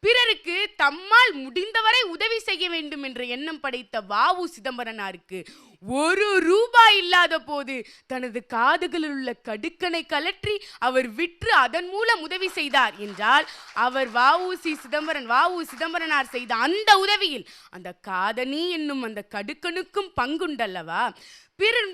பிறருக்கு தம்மால் முடிந்தவரை உதவி செய்ய வேண்டும் என்ற எண்ணம் படைத்த வ.உ. சிதம்பரனாருக்கு ஒரு ரூபாய் இல்லாத போது தனது காதுகளில் உள்ள கடுக்கனை கலற்றி அவர் விற்று அதன் மூலம் உதவி செய்தார் என்றால் அவர் வ.உ. சிதம்பரனார் செய்த அந்த உதவியில் அந்த காதணி என்னும் அந்த கடுக்கனுக்கும் பங்குண்டல்லவா?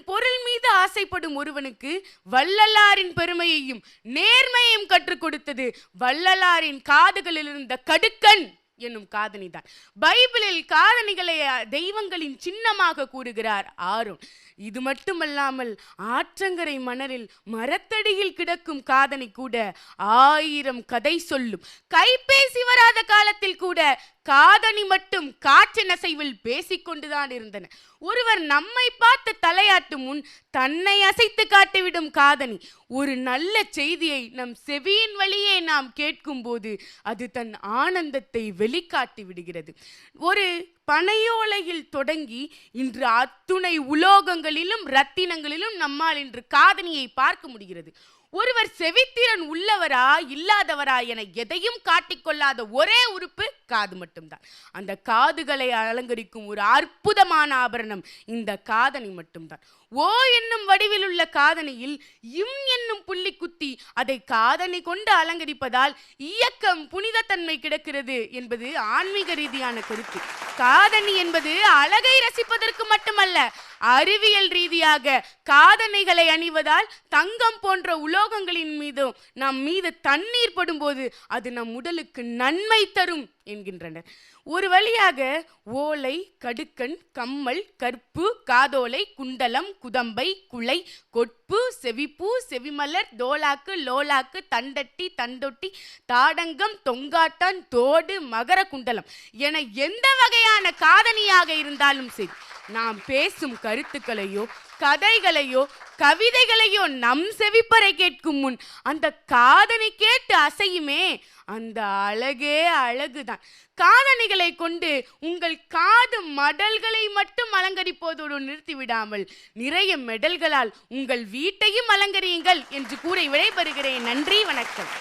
பொருள் மீது ஆசைப்படும் ஒருவனுக்கு வள்ளலாரின் பெருமையையும் நேர்மையையும் கற்றுக் கொடுத்தது வள்ளலாரின் காதுகளில் இருந்த கடுக்கன் என்னும் காதணிதான். பைபிளில் காதணிகளை தெய்வங்களின் சின்னமாக கூறுகிறார் ஆரோன். இது மட்டுமல்லாமல் ஆற்றங்கரை மணலில் மரத்தடியில் கிடக்கும் காதணி கூட 1000 கதை சொல்லும். கைபேசி வராத காலத்தில் கூட காதணி மட்டும் காற்றின் அசைவில் பேசிக்கொண்டுதான் இருந்தன. ஒருவர் நம்மை பார்த்து தலையாட்டும் முன் தன்னை அசைத்து காட்டிவிடும் காதணி. ஒரு நல்ல செய்தியை நம் செவியின் வழியே நாம் கேட்கும் போது அது தன் ஆனந்தத்தை வெளிக்காட்டி விடுகிறது. ஒரு பனையோலையில் தொடங்கி இன்று அத்துணை உலோகங்களிலும் ரத்தினங்களிலும் நம்மால் இன்று காதணியை பார்க்க முடிகிறது. ஒருவர் செவித்திறன் உள்ளவரா இல்லாதவரா என எதையும் காட்டிக்கொள்ளாத ஒரே உறுப்பு காது மட்டும்தான். அந்த காதுகளை அலங்கரிக்கும் ஒரு அற்புதமான ஆபரணம் இந்த காதணி மட்டும்தான். ஓ என்னும் வடிவில் உள்ள காதணியில் இம் என்னும் புள்ளி குத்தி அதை காதணி கொண்டு அலங்கரிப்பதால் இயக்கம் புனிதத்தன்மை கிடக்கிறது என்பது ஆன்மீக ரீதியான கருத்து. காதணி என்பது அழகை ரசிப்பதற்கு மட்டுமல்ல, அறிவியல் ரீதியாக காதணிகளை அணிவதால் தங்கம் போன்ற உலோகங்களின் மீதும் நம் மீது தண்ணீர் படும்போது அது நம் உடலுக்கு நன்மை தரும் என்கின்றனர். ஒரு வழியாக ஓலை, கடுக்கன், கம்மல், கற்பு, காதோலை, குண்டலம், குதம்பை, குலை, கொட்பு, செவிப்பூ, செவிமலர், தோலாக்கு, லோலாக்கு, தண்டட்டி, தண்டொட்டி, தாடங்கம், தொங்காட்டான், தோடு, மகர குண்டலம் என எந்த வகையான காதணியாக இருந்தாலும் சரி, நாம் பேசும் கருத்துக்களையோ கதைகளையோ கவிதைகளையோ நம் செவிப்பறை கேட்கும் முன் அந்த காதணி கேட்டு அசையுமே, அந்த அழகே அழகுதான். காதணிகளை கொண்டு உங்கள் காது மடல்களை மட்டும் அலங்கரிப்பதோடு நிறுத்திவிடாமல் நிறைய மெடல்களால் உங்கள் வீட்டையும் அலங்கரியுங்கள் என்று கூறி விடைபெறுகிறேன். நன்றி, வணக்கம்.